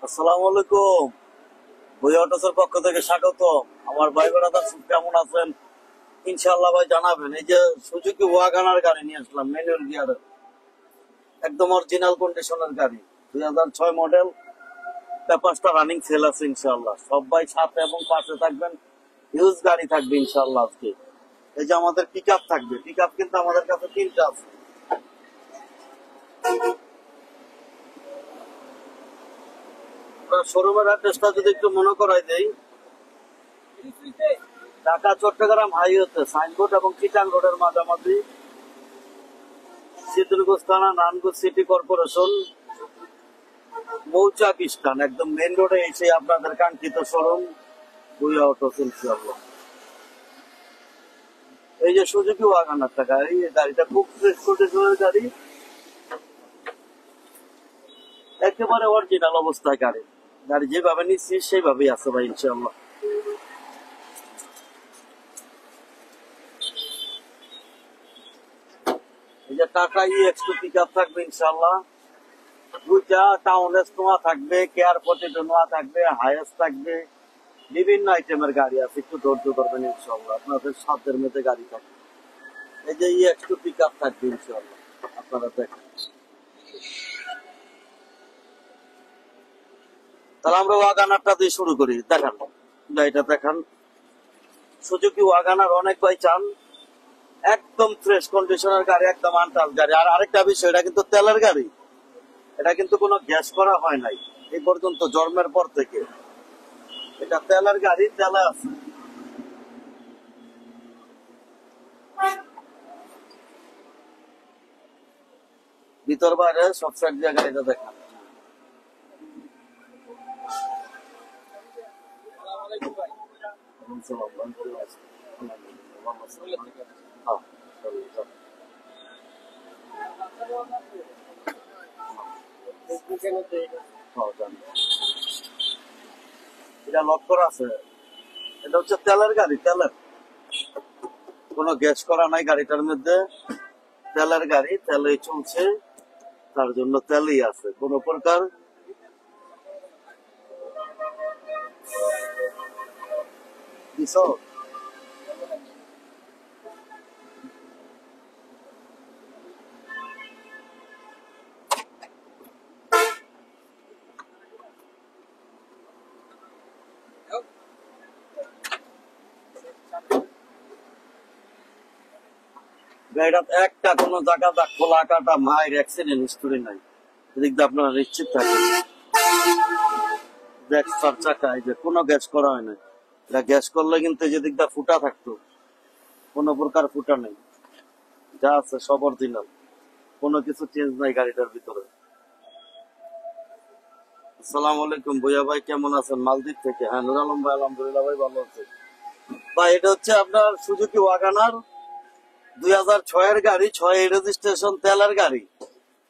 আসসালামু আলাইকুম। ভুঁইয়া অটোসের পক্ষ থেকে স্বাগত। আমার ভাই বেড়াদার কেমন আছেন? ইনশাআল্লাহ ভাই জানাবেন। এই যে সুজুকি ওয়াগানার গাড়ি নিয়ে আসলাম, ম্যানুয়াল গিয়ারের, একদম অরিজিনাল কন্ডিশনের গাড়ি, 2006 মডেল। পেপারসটা রানিং সেল আছে ইনশাআল্লাহ। সবাই সাথে এবং পাশে থাকবেন, হিউজ গাড়ি থাকবে ইনশাআল্লাহ আজকে। এই যে আমাদের পিক আপ থাকবে, পিক আপ কিন্তু আমাদের কাছে 3টা আছে। শোরুমের অ্যাড্রেসটা যদি একটু মনে করাই দেই, ঢাকা চট্টগ্রাম হাইওয়েতে সাইনবোর্ড এবং চিটাং রোডের মাঝামাঝি, শীতলকুচ থানা, নারায়ণগঞ্জ সিটি কর্পোরেশন, মৌচাক স্থান, একদম মেন রোডে এসে আপনাদের কাঙ্ক্ষিত শোরুম ভুঁইয়া অটোস ইনশাআল্লাহ। এই যে সুজুকি ওয়াগনার গাড়ি, এই গাড়িটা খুব ফ্রেশ কন্ডিশনের গাড়ি, একেবারে অরিজিনাল অবস্থায় গাড়ি। গাড়ি যেভাবে নিচ্ছি সেইভাবেই আছে ভাই ইনশাআল্লাহ। এই যে টাটা EX2 পিক আপ থাকবে ইনশাআল্লাহ। 2টা টাউন এস নোয়া থাকবে, কেয়ার 42 নোয়া থাকবে, হাইয়েস্ট থাকবে, বিভিন্ন আইটেমের গাড়ি আছে। একটু ধৈর্য ধরবেন ইনশাআল্লাহ, আপনাদের সাধ্যের মধ্যে গাড়ি থাকবে। এই যে EX2 পিক আপ থাকবে ইনশাআল্লাহ, আপনারা দেখেন। তাহলে আমরা ওয়াগানারটা দিয়ে শুরু করি। দেখান গাড়িটা দেখান। সুজুকি ওয়াগানার অনেক ভাই চান, একদম ফ্রেশ কন্ডিশনের গাড়ি, একদম আনটাচ গাড়ি। আর আরেকটা বিষয়, এটা কিন্তু তেলের গাড়ি, এটা কিন্তু কোনো গ্যাস করা হয় নাই এই পর্যন্ত জন্মের পর থেকে। এটা তেলের গাড়ি, তেলে আছে। ভিতর বাইরে সব সাইড দিয়ে গাড়িটা দেখান। এটা লক করা আছে। এটা হচ্ছে তেলের গাড়ি, তেলের, কোনো গ্যাস করা নাই গাড়িটার মধ্যে। তেলের গাড়ি, তেলেই চলছে, তার জন্য তেলই আছে, কোনো প্রকার কিছু। গাড়িটা একটা কোনো জায়গা খোলা কাটা মায়ের অ্যাক্সিডেন্ট হিস্টোরি নাই, এদিক দিয়ে আপনারা নিশ্চিত থাকেন। চাকা, এই যে কোনো গ্যাস করা হয় না। এটা গ্যাস করলে কিন্তু এই যে দিকটা ফুটা থাকতো, কোনো প্রকার ফুটা নেই, যা আছে সব অরিজিনাল, কোনো কিছু চেঞ্জ নাই গাড়িটার ভিতরে। আসসালামু আলাইকুম ভুইয়া ভাই, কেমন আছেন? মালদ্বীপ থেকে। হ্যাঁ, নুর আলম ভাই, আলহামদুলিল্লাহ ভাই, ভালো আছে ভাই। এটা হচ্ছে আপনার সুজুকি ওয়াগানার, 2006 গাড়ি, 6 রেজিস্ট্রেশন, তেলের গাড়ি,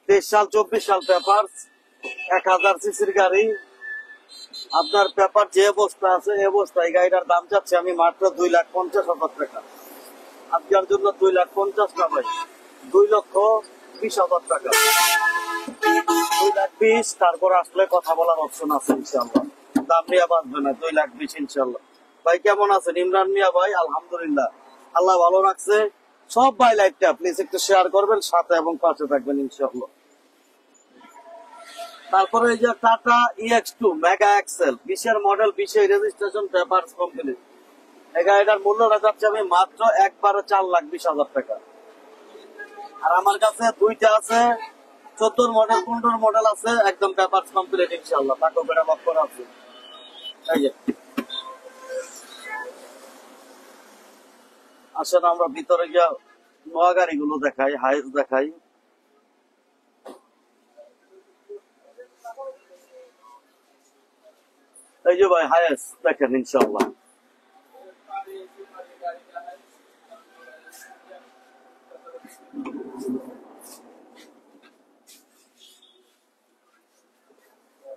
23 সাল 24 সাল পেপার, 1000 সিসির গাড়ি। আপনার পেপার যে অবস্থা আছে এই অবস্থায় গাড়িটার দাম চাচ্ছি আমি মাত্র 2,50,000 টাকা। আজকের জন্য 2,50,000 না ভাই, 2,20,000 টাকা, 2,20,000। তারপর আসলে কথা বলার অপশন আছে ইনশাল্লাহ, দাম নিয়ে বাঁচবে না, 2,20,000 ইনশাল্লাহ। ভাই কেমন আছেন? ইমরান মিয়া ভাই, আলহামদুলিল্লাহ, আল্লাহ ভালো রাখছে। সব ভাই লাইভটা প্লিজ একটু শেয়ার করবেন, সাথে এবং পাশে থাকবেন ইনশাল্লাহ। তারপরে এই যে Tata EX2 mega excel, 20 model, 20 registration, paper complete. এই গাড়িটার মূল্যটা যাচ্ছে আমি মাত্র একবারে 4,20,000 টাকা। আর আমার কাছে 2টা আছে, 14 মডেল, 15 মডেল আছে, একদম পেপার কমপ্লিট ইনশাআল্লাহ, টাকা করে লক করা আছে। এই যে আসলে আমরা ভিতরে গিয়া নোয়া গাড়িগুলো দেখাই, হাইস দেখাই। এই যে ভাই হাইস দেখেন ইনশাআল্লাহ।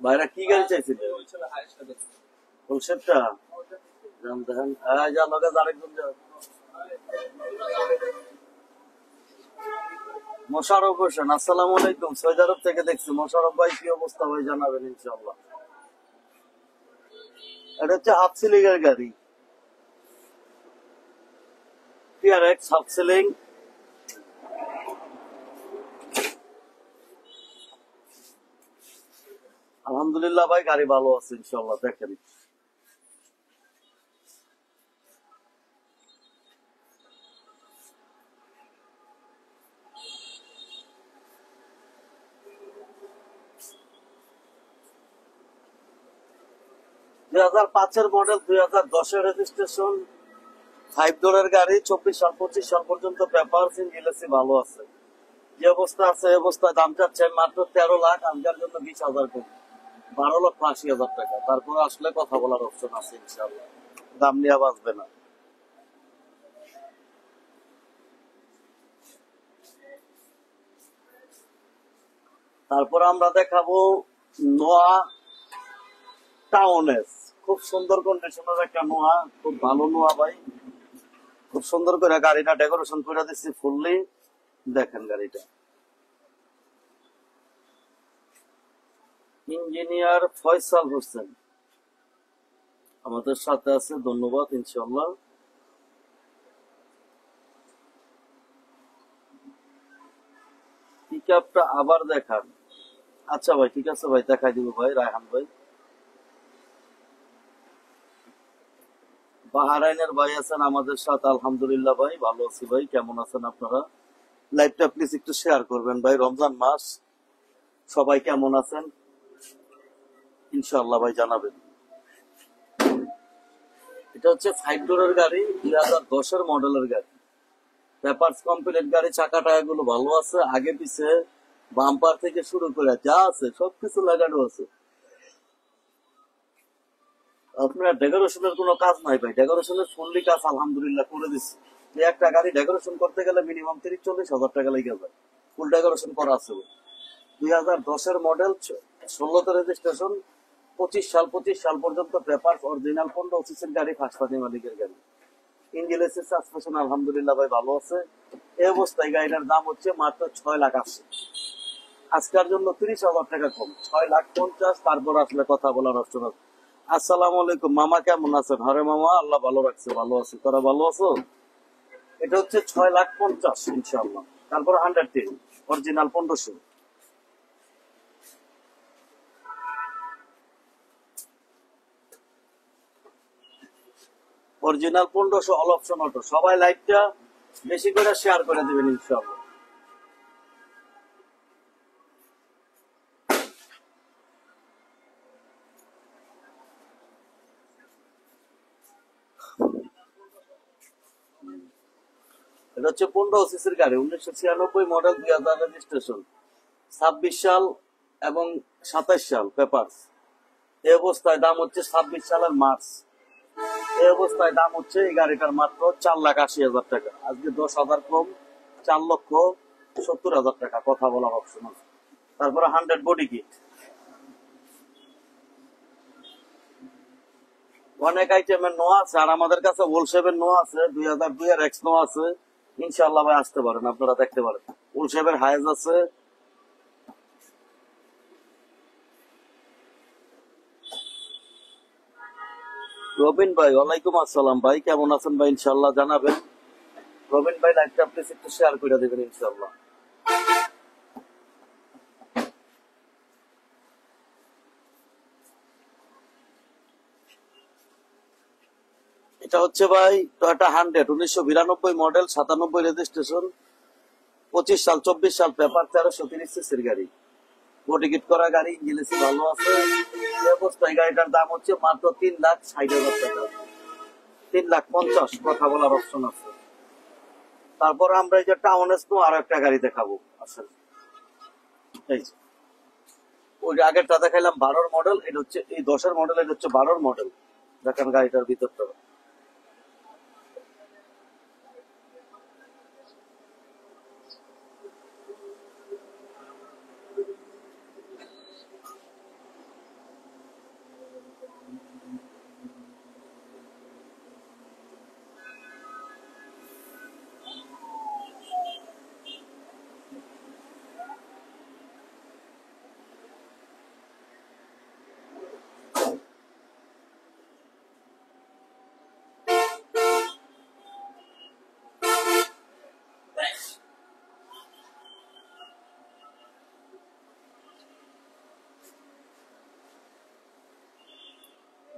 ভাইরা কি গাড়ি চাইছিল? ফুলশেপটা দেখেন। যা লগে আরেকজন যা, মোশাররফ হোসেন, আসসালামু আলাইকুম। সৌদি আরব থেকে দেখছি। মোশাররফ ভাই কি অবস্থা ভাই জানাবেন ইনশাআল্লাহ। এটা হচ্ছে হাফ সিলিং এর গাড়ি, টিআরএক্স হাফ সিলিং। আলহামদুলিল্লাহ ভাই, গাড়ি ভালো আছে ইনশাল্লাহ। দেখেন 2005-এর মডেল, 2010-এর রেজিস্ট্রেশন, 5 ডোরের গাড়ি, 24 সাল 25 সাল পর্যন্ত পেপার, ইঞ্জিন ভালো আছে। যে অবস্থা আছে এই অবস্থায় দাম চাচ্ছে মাত্র 13 লাখ, আমজার জন্য 20,000 কম, 12,80,000 টাকা। তারপর আসলে কথা বলার অপশন আছে ইনশাল্লাহ, দাম নিয়ে বাঁচবে না। তারপর আমরা দেখাবো নোয়া টাউনেস, খুব সুন্দর কন্ডিশনের একটা নোয়া, খুব ভালো নোয়া ভাই। খুব সুন্দর করে গাড়িটা ডেকোরেশন করে দিচ্ছি ফুললি, দেখেন গাড়িটা। ইঞ্জিনিয়ার ফয়সাল হোসেন আমাদের সাথে আছে, ধন্যবাদ ইনশাল্লাহ। পিক আপটা আবার দেখান। আচ্ছা ভাই, ঠিক আছে ভাই, দেখাই দিব ভাই, রায়হান ভাই। বাহারাইনের ভাই আছেন আমাদের সাথে, আলহামদুলিল্লাহ ভাই, ভালো আছি ভাই। কেমন আছেন আপনারা? লাইভটা প্লিজ একটু শেয়ার করবেন ভাই, রমজান মাস, সবাই কেমন আছেন ইনশাআল্লাহ ভাই জানাবেন। এটা হচ্ছে 5 ডোরের গাড়ি, 2010-এর মডেলের গাড়ি, পেপারস কমপ্লিট গাড়ি, চাকা টায়ারগুলো ভালো আছে, আগে পিছে বাম্পার থেকে শুরু করে যা আছে সবকিছু লাগানো আছে। আপনার ডেকোরেশনের কোনো কাজ নাই ভাই, ডেকোরেশনের ফুললি কাজ আলহামদুলিল্লাহ করে দিচ্ছি। যে একটা গাড়ি ডেকোরেশন করতে গেলে মিনিমাম 30-40 হাজার টাকা লেগে যায়, ফুল ডেকোরেশন করা আছে ভাই। 2010-এর মডেল, 16তে রেজিস্ট্রেশন, 25 সাল পর্যন্ত পেপার, অরিজিনাল 15 সিসির গাড়ি, ফার্স্ট পার্টি মালিকের গাড়ি। ইঞ্জিন সাসপেনশন আলহামদুলিল্লাহ ভাই ভালো আছে। এই অবস্থায় গাড়িটার দাম হচ্ছে মাত্র 6,80,000। আজকের জন্য 30,000 টাকা কম, 6,50,000। তারপর আসলে কথা বলার অপশন আছে। আসসালামু আলাইকুম মামা, কেমন আছেন? হরে মামা, আল্লাহ ভালো রাখছে, ভালো আছে, তোরা ভালো আছো? এটা হচ্ছে 6,50,000 ইনশাআল্লাহ। তারপর 110 original 1500। Original 1500, all option auto. সবাই লাইভটা বেশি করে শেয়ার করে দিবেন ইনশাআল্লাহ। এটা হচ্ছে 15 সিসির গাড়ি, 1996 মডেল, 2000 রেজিস্ট্রেশন, 26 সাল এবং 27 সাল পেপারস। এই অবস্থায় দাম হচ্ছে 26 সালের মার্চ। এই অবস্থায় দাম হচ্ছে এই গাড়িটার মাত্র 4,80,000 টাকা। আজকে 10,000 কম, 4,70,000 টাকা। কথা বলার অপশন আছে। তারপরে 100 বডি কিট, অনেক আইটেমের নোয়া আছে। আর আমাদের কাছে ওলশেপের নোয়া আছে, 2002-এর এক্স নোয়া আছে। ইনশাআল্লাহ ভাই আসতে পারেন, আপনারা দেখতে পারেন। ওলশেপের হাইজ আছে। রবিন ভাই, ওয়ালাইকুম আসসালাম ভাই, কেমন আছেন ভাই? ইনশাআল্লাহ জানাবেন। রবিন ভাই, লাইভটা প্লিজ একটু শেয়ার করে দেবেন ইনশাআল্লাহ। এটা হচ্ছে ভাই টয়োটা 100, 1992 মডেল, 97 রেজিস্ট্রেশন, 25 সাল 24 সাল পেপার, 1330 সিসির গাড়ি, টিকিট করা গাড়ি, ইঞ্জিন ভালো আছে। এই অবস্থায় গাড়িটার দাম হচ্ছে মাত্র 3,60,000 টাকা, 3,50,000। কথা বলার অপশন আছে। তারপর আমরা এই যে টাউন এসনো আরো একটা গাড়ি দেখাবো আসলে। এই যে ওই আগেরটা দেখাইলাম 12-র মডেল, এটা হচ্ছে এই 10-এর মডেল, এটা হচ্ছে 12-র মডেল। দেখেন গাড়িটার ভিতরটা।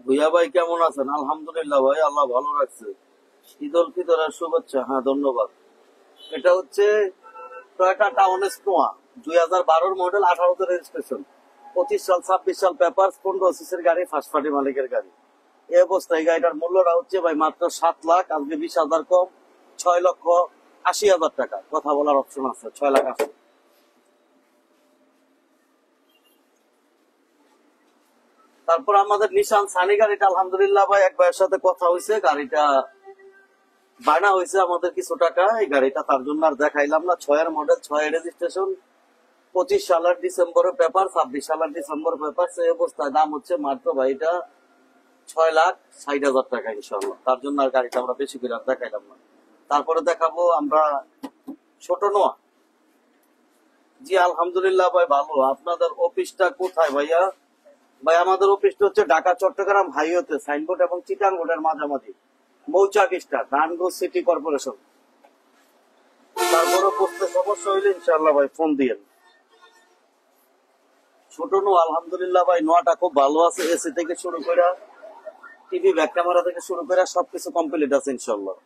ভুইয়া ভাই কেমন আছেন? আলহামদুলিল্লাহ ভাই, আল্লাহ ভালো রাখছে। ঈদ উল ফিতরের শুভেচ্ছা। হ্যাঁ, ধন্যবাদ। এটা হচ্ছে টয়োটা টাউন স্নোয়া, 2012 মডেল, 18তে রেজিস্ট্রেশন, 25 সাল 26 সাল পেপার, 15 সিসির গাড়ি, ফার্স্ট পার্টি মালিকের গাড়ি। এই অবস্থায় এই গাড়িটার মূল্যটা হচ্ছে ভাই মাত্র 7 লাখ, আজকে 20,000 কম, 6,80,000 টাকা। কথা বলার অপশন আছে, 6,80,000। তারপর আমাদের নিশান সানি গাড়িটা আলহামদুলিল্লাহ ভাই এক ভাইয়ের সাথে কথা হয়েছে, গাড়িটা বায়না হয়েছে আমাদের কিছু টাকা। এই গাড়িটা তার জন্য আর দেখাইলাম না। 6-এর মডেল, 6 রেজিস্ট্রেশন, 25 সালের ডিসেম্বরে পেপার, 26 সালের ডিসেম্বর পেপার। সেই অবস্থায় দাম হচ্ছে মাত্র ভাই এটা 6,60,000 টাকা ইনশাল্লাহ। তার জন্য আর গাড়িটা আমরা বেশি করে আর দেখাইলাম না। তারপরে দেখাবো আমরা ছোট নোয়া। জি আলহামদুলিল্লাহ ভাই ভালো। আপনাদের অফিসটা কোথায় ভাইয়া? ভাই আমাদের অফিসটা হচ্ছে ঢাকা চট্টগ্রাম হাইওয়েতে, সাইনবোর্ড এবং চিটাং রোডের মাঝামাঝি, মৌচাক স্টার, নারায়ণগঞ্জ সিটি কর্পোরেশন। তারপরে বুঝতে সমস্যা হইলে ইনশাল্লাহ ভাই ফোন দিয়েন। ছোট নো আলহামদুলিল্লাহ ভাই, নোয়াটা খুব ভালো আছে। এসি থেকে শুরু করে, টিভি, ব্যাক ক্যামেরা থেকে শুরু করে সবকিছু কমপ্লিট আছে ইনশাল্লাহ।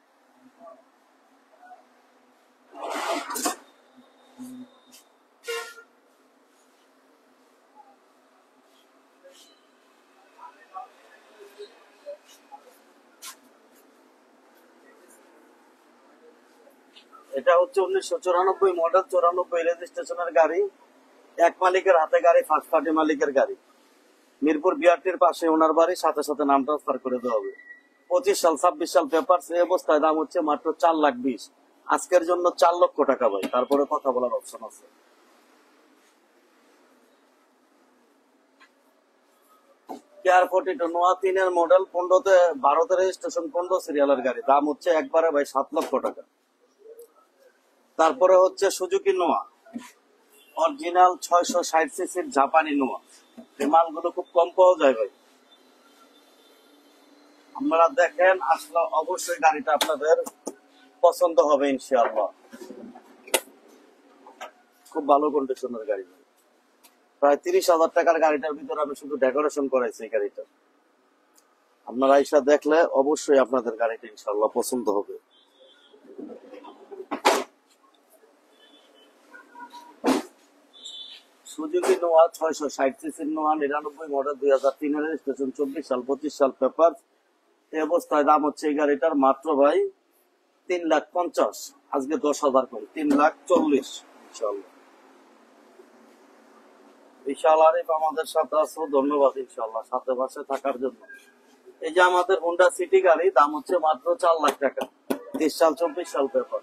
এটা হচ্ছে 1994 মডেল, 94 রেজিস্ট্রেশনের গাড়ি, এক মালিকের হাতে গাড়ি, ফার্স্ট পার্টি মালিকের গাড়ি। মিরপুর বিআরটির পাশে ওনার বাড়ি, সাথে সাথে নাম ট্রান্সফার করে দেওয়া হবে। 25 সাল 26 সাল পেপার। এই অবস্থায় দাম হচ্ছে মাত্র 4,20,000, আজকের জন্য 4 লক্ষ টাকা ভাই। তারপরে কথা বলার অপশন আছে। কেয়ার 42 নোয়া, 3-এর মডেল, 15তে 12তে রেজিস্ট্রেশন, 15 সিরিয়ালের গাড়ি। দাম হচ্ছে একবারে ভাই 7 লক্ষ টাকা। তারপরে হচ্ছে সুজুকি নোয়া, অরিজিনাল 660 সিসির জাপানি নোয়া। এই মালগুলো খুব কম পাওয়া যায় ভাই। আপনারা দেখেন, আসলে অবশ্যই গাড়িটা আপনাদের পছন্দ হবে ইনশাআল্লাহ। খুব ভালো কন্ডিশনের গাড়ি ভাই। প্রায় 30,000 টাকার গাড়িটার ভিতরে আমি শুধু ডেকোরেশন করাইছি এই গাড়িটা। আপনারা আইসা দেখলে অবশ্যই আপনাদের গাড়িটা ইনশাআল্লাহ পছন্দ হবে। সুজুকি নোয়া, 660 সিসির নোয়া, 99 মডেল, 2003 রেজিস্ট্রেশন, 24 সাল 25 সাল পেপার। এই অবস্থায় দাম হচ্ছে এই গাড়িটার মাত্র ভাই 3,50,000, আজকে 10,000 করে, 3,40,000 ইনশাআল্লাহ। বিশাল আরিফ আমাদের সাথে আছো, ধন্যবাদ ইনশাআল্লাহ সাথে পাশে থাকার জন্য। এই যে আমাদের হোন্ডা সিটি গাড়ি, দাম হচ্ছে মাত্র 4 লাখ টাকা, 23 সাল 24 সাল পেপার।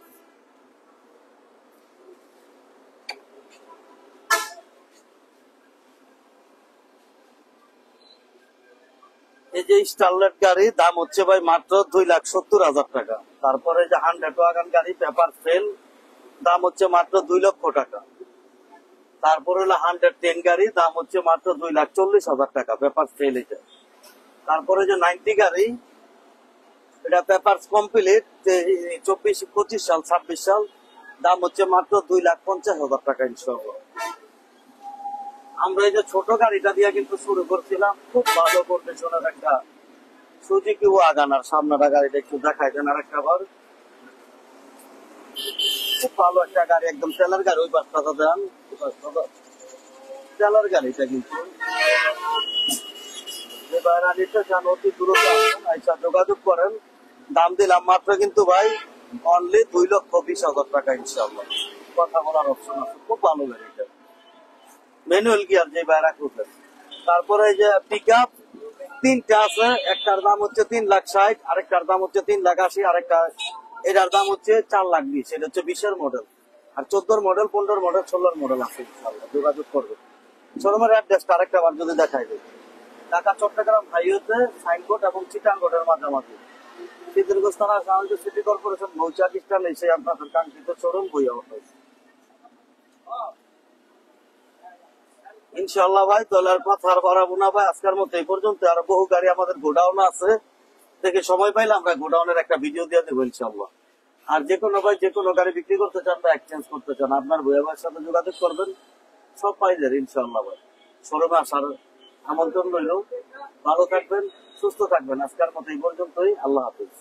এই যে স্টারলেট গাড়ি, দাম হচ্ছে ভাই মাত্র 2,70,000 টাকা। তারপরে যে 100 ওয়াগন গাড়ি, পেপার ফেল, দাম হচ্ছে মাত্র 2 লক্ষ টাকা। তারপরে হলো 110 গাড়ি, দাম হচ্ছে মাত্র 2,40,000 টাকা, পেপার ফেল এটা। তারপরে যে 90 গাড়ি, এটা পেপার কমপ্লিট, 24 25 সাল 26 সাল, দাম হচ্ছে মাত্র 2,50,000 টাকা ইনশাআল্লাহ। আমরা এই যে ছোট গাড়িটা দিয়ে কিন্তু শুরু করছিলাম, খুব ভালো কন্ডিশনের একটা সুজুকি ওয়াগনার। সামনেটা গাড়িটা একটু দেখাই দেন আর একটা বার। খুব ভালো একটা গাড়ি, একদম তেলের গাড়ি। ওই পাশটা দেন, তেলের গাড়িটা কিন্তু। যে বাইরে নিতে চান অতি দ্রুত আসুন, আইসা যোগাযোগ করেন। দাম দিলাম মাত্র কিন্তু ভাই অনলি 2,20,000 টাকা ইনশাআল্লাহ। কথা বলার অপশন আছে। খুব ভালো গাড়িটা, ম্যানুয়াল গিয়ার যে বাইরে খুঁজেন। তারপরে এই যে পিক আপ 3টা আছে, একটার দাম হচ্ছে 3,60,000, আরেকটার দাম হচ্ছে 3,80,000, আরেকটা এটার দাম হচ্ছে 4,20,000। এটা হচ্ছে 20-এর মডেল। আর 14-র মডেল, 15-র মডেল, 16-র মডেল আছে ইনশাআল্লাহ। যোগাযোগ করবে। শোরুমের অ্যাড্রেসটা আরেকটা বার যদি দেখাই দেয়, ঢাকা চট্টগ্রাম হাইওয়েতে, সাইনবোর্ড এবং চিটাং রোডের মাঝামাঝি, সিদ্দিরগঞ্জ থানা, নারায়ণগঞ্জ সিটি কর্পোরেশন, মৌচাক স্টাইল, এসে আপনাদের কাঙ্ক্ষিত শোরুম বইয়া হয়েছে ইনশাআল্লাহ ভাই। তাহলে আর কথা আর বাড়াবো না ভাই, আজকের মতো এই পর্যন্ত। আর বহু গাড়ি আমাদের গোডাউন আছে, দেখে সময় পাইলে আমরা গোডাউনের একটা ভিডিও দিয়ে দেবো ইনশাআল্লাহ। আর যে কোনো ভাই যে কোনো গাড়ি বিক্রি করতে চান বা এক্সচেঞ্জ করতে চান, আপনার ভুয়া ভাইয়ের সাথে যোগাযোগ করবেন, সব পাই যাবে ইনশাআল্লাহ ভাই। শোরুমে আসার আমন্ত্রণ রইল। ভালো থাকবেন, সুস্থ থাকবেন। আজকের মতো এই পর্যন্তই। আল্লাহ হাফিজ।